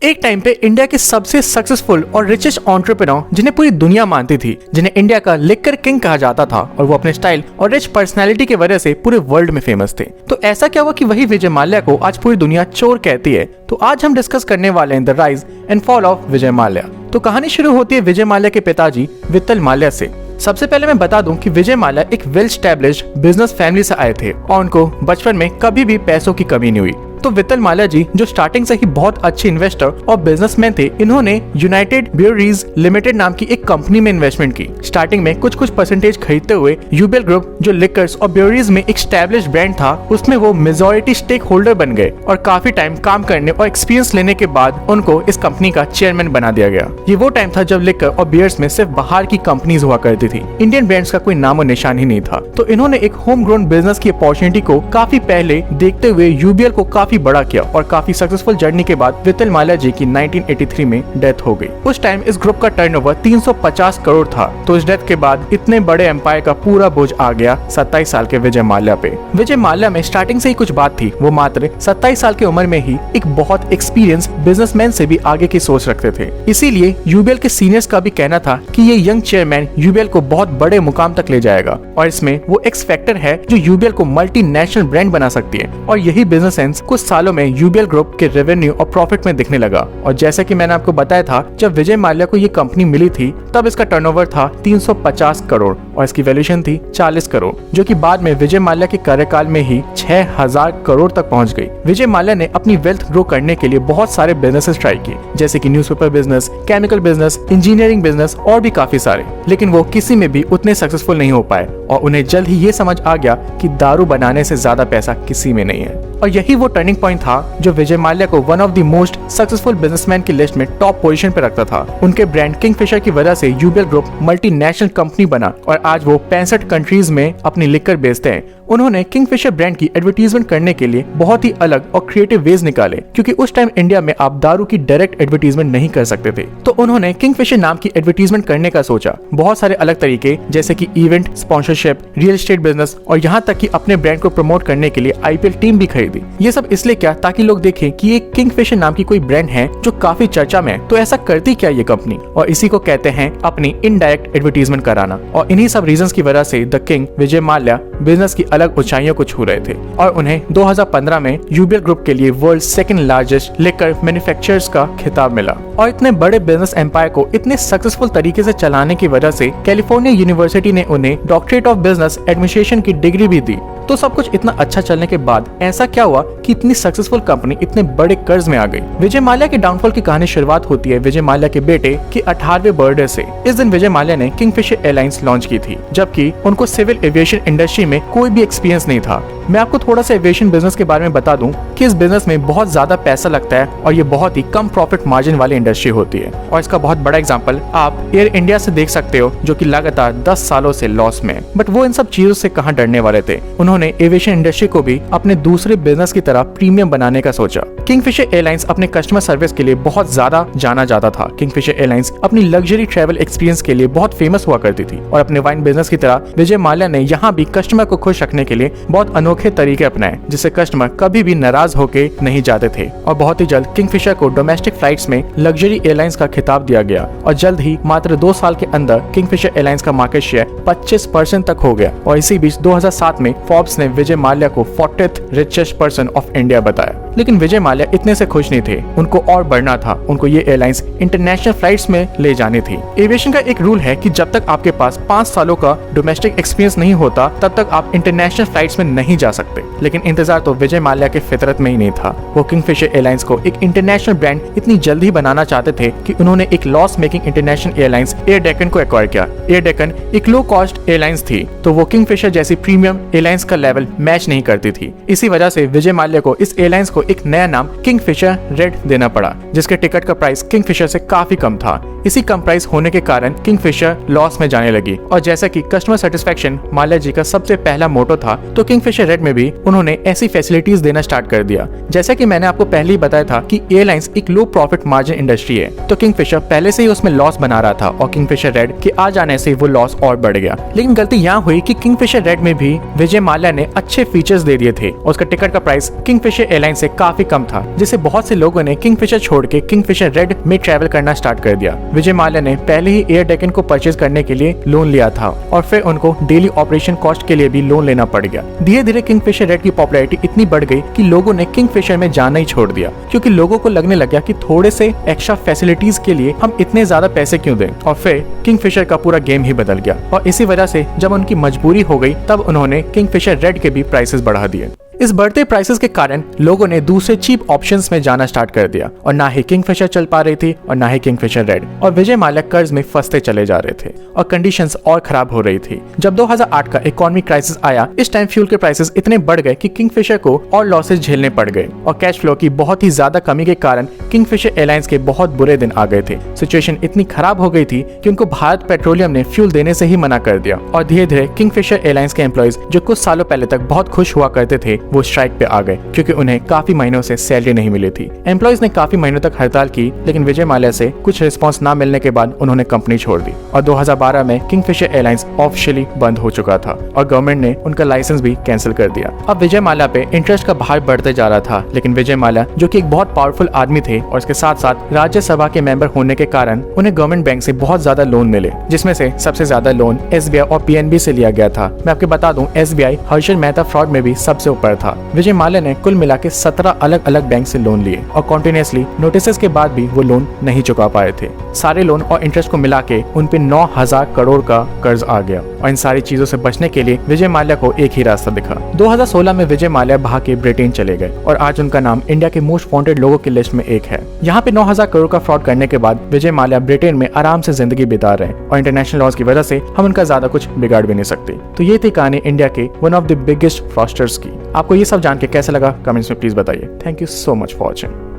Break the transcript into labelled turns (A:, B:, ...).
A: एक टाइम पे इंडिया के सबसे सक्सेसफुल और रिचेस्ट एंटरप्रेन्योर जिन्हें पूरी दुनिया मानती थी, जिन्हें इंडिया का लिकर किंग कहा जाता था, और वो अपने स्टाइल और रिच पर्सनैलिटी की वजह से पूरे वर्ल्ड में फेमस थे। तो ऐसा क्या हुआ कि वही विजय माल्या को आज पूरी दुनिया चोर कहती है? तो आज हम डिस्कस करने वाले हैं the rise and fall of Vijay Mallya. तो कहानी शुरू होती है विजय माल्या के पिताजी वित्तल माल्या से। सबसे पहले मैं बता दूं कि विजय माल्या एक वेल एस्टैब्लिश्ड बिजनेस फैमिली से आए थे और उनको बचपन में कभी भी पैसों की कमी नहीं हुई। तो वित्तल माल्या जी जो स्टार्टिंग से ही बहुत अच्छे इन्वेस्टर और बिजनेसमैन थे, इन्होंने यूनाइटेड ब्रूअरीज लिमिटेड नाम की एक कंपनी में इन्वेस्टमेंट की। स्टार्टिंग में कुछ परसेंटेज खरीदते हुए यूबीएल ग्रुप जो लिकर्स और ब्रूअरीज में एक एस्टैब्लिश्ड ब्रांड था, उसमें वो मेजॉरिटी स्टेक होल्डर बन गए और काफी टाइम काम करने और एक्सपीरियंस लेने के बाद उनको इस कंपनी का चेयरमैन बना दिया गया। ये वो टाइम था जब लिकर और बियर्स में सिर्फ बाहर की कंपनीज हुआ करती थी, इंडियन ब्रांड्स का कोई नामो निशान ही नहीं था। तो इन्होंने एक होम ग्रोन बिजनेस की अपॉर्चुनिटी को काफी पहले देखते हुए यूबीएल को काफी बड़ा किया और काफी सक्सेसफुल जर्नी के बाद वित्तल माल्या जी की 1983 में डेथ हो गई। उस टाइम इस ग्रुप का टर्नओवर 350 करोड़ था। तो इस डेथ के बाद इतने बड़े एम्पायर का पूरा बोझ आ गया 27 साल के विजय माल्या पे। विजय माल्या में स्टार्टिंग से ही कुछ बात थी, वो मात्र 27 साल की उम्र में ही एक बहुत एक्सपीरियंस बिजनेसमैन से भी आगे की सोच रखते थे। इसीलिए यूबीएल के सीनियर्स का भी कहना था कि ये यंग चेयरमैन यूबीएल को बहुत बड़े मुकाम तक ले जाएगा और इसमें वो एक्स फैक्टर है जो यूबीएल को मल्टीनेशनल ब्रांड बना सकती है। और यही बिजनेस सेंस कुछ सालों में यूबीएल ग्रुप के रेवेन्यू और प्रॉफिट में दिखने लगा। और जैसा कि मैंने आपको बताया था, जब विजय माल्या को ये कंपनी मिली थी तब इसका टर्नओवर था 350 करोड़ और इसकी वैल्यूएशन थी 40 करोड़, जो कि बाद में विजय माल्या के कार्यकाल में ही 6000 करोड़ तक पहुंच गई। विजय माल्या ने अपनी वेल्थ ग्रो करने के लिए बहुत सारे बिजनेसेस ट्राई किए, जैसे कि newspaper business, chemical business, engineering business और भी काफी सारे, लेकिन वो किसी में भी उतने सक्सेसफुल नहीं हो पाए और उन्हें जल्द ही ये समझ आ गया कि दारू बनाने से ज्यादा पैसा किसी में नहीं है। और यही वो टर्निंग पॉइंट था जो विजय माल्या को one of the most successful businessman की लिस्ट में टॉप पोजीशन पे रखता था। उनके ब्रांड किंगफिशर की वजह से यूबीएल ग्रुप मल्टीनेशनल कंपनी बना और आज वो 65 कंट्रीज में अपनी लिकर बेचते हैं। उन्होंने किंगफिशर ब्रांड की एडवर्टीजमेंट करने के लिए बहुत ही अलग और क्रिएटिव वेज निकाले, क्योंकि उस टाइम इंडिया में आप दारू की डायरेक्ट एडवर्टीजमेंट नहीं कर सकते थे। तो उन्होंने किंगफिशर नाम की एडवर्टीजमेंट करने का सोचा। बहुत सारे अलग तरीके, जैसे कि event, sponsorship, real estate business और यहाँ तक कि अपने ब्रांड को प्रमोट करने के लिए आईपीएल टीम भी खरीदी। ये सब इसलिए क्या, ताकि लोग देखें कि एक किंगफिशर नाम की कोई ब्रांड है जो काफी चर्चा में है, तो ऐसा करती क्या ये कंपनी। और इसी को कहते हैं अपनी इनडायरेक्ट एडवर्टीजमेंट कराना। और इन्हीं सब रीजंस की वजह से the king Vijay Mallya business की अलग ऊंचाइयों को छू रहे थे और उन्हें 2015 में यूबीएल ग्रुप के लिए world second largest liquor manufacturers का खिताब मिला। और इतने बड़े बिजनेस एम्पायर को इतने सक्सेसफुल तरीके से चलाने की वजह से कैलिफोर्निया यूनिवर्सिटी ने उन्हें डॉक्टरेट ऑफ बिजनेस एडमिनिस्ट्रेशन की डिग्री भी दी। तो सब कुछ इतना अच्छा चलने के बाद ऐसा क्या हुआ कि इतनी सक्सेसफुल कंपनी इतने बड़े कर्ज में आ गई? विजय माल्या के डाउनफॉल की कहानी शुरुआत होती है विजय माल्या के बेटे के 18वें बर्थडे से। इस दिन विजय माल्या ने किंगफिशर एयरलाइंस लॉन्च की थी, जबकि उनको सिविल एविएशन इंडस्ट्री में कोई भी एक्सपीरियंस नहीं था। मैं आपको थोड़ा सा एविएशन बिजनेस के बारे में बता दूं कि इस बिजनेस में बहुत ज्यादा पैसा लगता है और ये बहुत ही कम प्रॉफिट मार्जिन वाली इंडस्ट्री होती है। और इसका बहुत बड़ा एग्जांपल आप एयर इंडिया से देख सकते हो, जो कि लगातार 10 सालों से लॉस में। बट वो इन सब चीजों से कहां डरने वाले थे। उन्होंने एविएशन इंडस्ट्री को भी अपने दूसरे बिजनेस की तरह प्रीमियम बनाने का सोचा। किंगफिशर एयरलाइंस अपने कस्टमर सर्विस के लिए बहुत ज्यादा जाना जाता था। किंगफिशर एयरलाइंस अपनी लग्जरी ट्रैवल एक्सपीरियंस के लिए बहुत फेमस हुआ करती थी और अपने वाइन बिजनेस की तरह विजय माल्या ने यहाँ भी कस्टमर को खुश रखने के लिए बहुत अनोखे तरीके अपनाए, जिससे कस्टमर कभी भी नाराज होके नहीं जाते थे। और बहुत ही जल्द किंगफिशर को डोमेस्टिक फ्लाइट्स में लग्जरी एयरलाइंस का खिताब दिया गया और जल्द ही मात्र 2 साल के अंदर किंगफिशर एयरलाइंस का मार्केट शेयर 25% तक हो गया। और इसी बीच 2007 में फोर्ब्स ने विजय माल्या को 40th richest person of India बताया। लेकिन विजय माल्या इतने से खुश नहीं थे, उनको और बढ़ना था। उनको ये एयरलाइंस इंटरनेशनल फ्लाइट्स में ले जानी थी। एविएशन का एक रूल है कि जब तक आपके पास 5 सालों का डोमेस्टिक एक्सपीरियंस नहीं होता, तब तक आप इंटरनेशनल फ्लाइट्स में नहीं जा सकते। लेकिन इंतजार तो विजय माल्या के फितरत में ही नहीं था। वो किंगफिशर एयरलाइंस को एक इंटरनेशनल ब्रांड इतनी जल्दी बनाना चाहते थे कि उन्होंने एक loss making international airlines air Deccan को एक्वायर किया। एयर डेक्कन एक लो कॉस्ट एयरलाइंस थी, तो वो किंगफिशर जैसी प्रीमियम एयरलाइंस का लेवल मैच नहीं करती थी। इसी वजह से विजय माल्या को इस एयरलाइंस को एक नया नाम किंगफिशर रेड देना पड़ा, जिसके टिकट का प्राइस किंगफिशर से काफी कम था। इसी कम प्राइस होने के कारण किंगफिशर लॉस में जाने लगी। और जैसा कि कस्टमर सेटिस्फेक्शन माल्या जी का सबसे पहला मोटो था, तो किंगफिशर रेड में भी उन्होंने ऐसी फैसिलिटीज देना स्टार्ट कर दिया। जैसा कि मैंने आपको पहले ही बताया था कि एयरलाइंस एक लो प्रॉफिट मार्जिन इंडस्ट्री है, तो किंगफिशर पहले से ही उसमें लॉस बना रहा था और किंगफिशर रेड के आ जाने से वो लॉस और बढ़ गया। लेकिन गलती यहाँ हुई कि किंगफिशर रेड में भी विजय माल्या ने अच्छे फीचर्स दे दिए थे और उसका टिकट का प्राइस किंगफिशर एयरलाइन से काफी कम था। था, जिससे बहुत से लोगों ने किंगफिशर छोड़ के किंगफिशर रेड में ट्रैवल करना स्टार्ट कर दिया। विजय माल्या ने पहले ही एयर डेकन को परचेज करने के लिए लोन लिया था और फिर उनको डेली ऑपरेशन कॉस्ट के लिए भी लोन लेना पड़ गया। धीरे धीरे किंगफिशर रेड की पॉपुलैरिटी इतनी बढ़ गई कि लोगों ने किंगफिशर में जाना ही छोड़ दिया, क्योंकि लोगों को लगने लग गया कि थोड़े से एक्स्ट्रा फैसिलिटीज के लिए हम इतने ज्यादा पैसे क्यों दें। और फिर किंगफिशर का पूरा गेम ही बदल गया और इसी वजह से जब उनकी मजबूरी हो गई तब उन्होंने किंगफिशर रेड के भी प्राइसेस बढ़ा दिए। इस बढ़ते प्राइसेस के कारण लोगों ने दूसरे चीप ऑप्शंस में जाना स्टार्ट कर दिया और ना ही किंगफिशर चल पा रही थी और ना ही किंगफिशर रेड, और विजय माल्या कर्ज में फंसते चले जा रहे थे और कंडीशंस और खराब हो रही थी। जब 2008 का इकोनॉमिक क्राइसिस आया, इस टाइम फ्यूल के प्राइसेस इतने बढ़ गए कि किंगफिशर को और लॉसेस झेलने पड़ गए और कैश फ्लो की बहुत ही ज्यादा कमी के कारण किंगफिशर एयरलाइंस के बहुत बुरे दिन आ गए थे। सिचुएशन इतनी खराब हो गई थी कि उनको भारत पेट्रोलियम ने फ्यूल देने से ही मना कर दिया और धीरे धीरे किंगफिशर एयरलाइंस के एम्प्लॉइज जो कुछ सालों पहले तक बहुत खुश हुआ करते थे वो स्ट्राइक पे आ गए, क्योंकि उन्हें काफी महीनों से सैलरी नहीं मिली थी। एम्प्लॉइज ने काफी महीनों तक हड़ताल की, लेकिन विजय माल्या से कुछ रिस्पांस ना मिलने के बाद उन्होंने कंपनी छोड़ दी और 2012 में किंगफिशर एयरलाइंस ऑफिशियली बंद हो चुका था और गवर्नमेंट ने उनका लाइसेंस भी कैंसिल कर दिया। अब विजय माल्या पे इंटरेस्ट का भार बढ़ते जा रहा था, लेकिन विजय माल्या जो कि एक बहुत पावरफुल आदमी थे और इसके साथ साथ राज्यसभा के मेंबर होने के कारण उन्हें गवर्नमेंट बैंक से बहुत ज्यादा लोन मिले, जिसमें से सबसे ज्यादा लोन SBI और PNB से लिया गया था। मैं आपको बता दूं, SBI हर्षद मेहता फ्रॉड में भी सबसे ऊपर था। विजय माल्या ने कुल मिला के 17 अलग अलग बैंक से लोन लिए और कॉन्टिन्यूसली नोटिस के बाद भी वो लोन नहीं चुका पाए थे। सारे लोन और इंटरेस्ट को मिला के उन पे 9,000 करोड़ का कर्ज आ गया और इन सारी चीजों से बचने के लिए विजय माल्या को एक ही रास्ता दिखा। 2016 में विजय माल्या भाग के ब्रिटेन चले गए और आज उनका नाम इंडिया के मोस्ट वांटेड लोगों की लिस्ट में एक है। यहाँ पे 9,000 करोड़ का फ्रॉड करने के बाद विजय माल्या ब्रिटेन में आराम से जिंदगी बिता रहे हैं और इंटरनेशनल लॉज की वजह से हम उनका ज्यादा कुछ बिगाड़ भी नहीं सकते। तो ये थी कहानी इंडिया के one of the biggest fraudsters की। आपको ये सब जान के कैसा लगा कमेंट्स में प्लीज बताइए। Thank you so much for watching.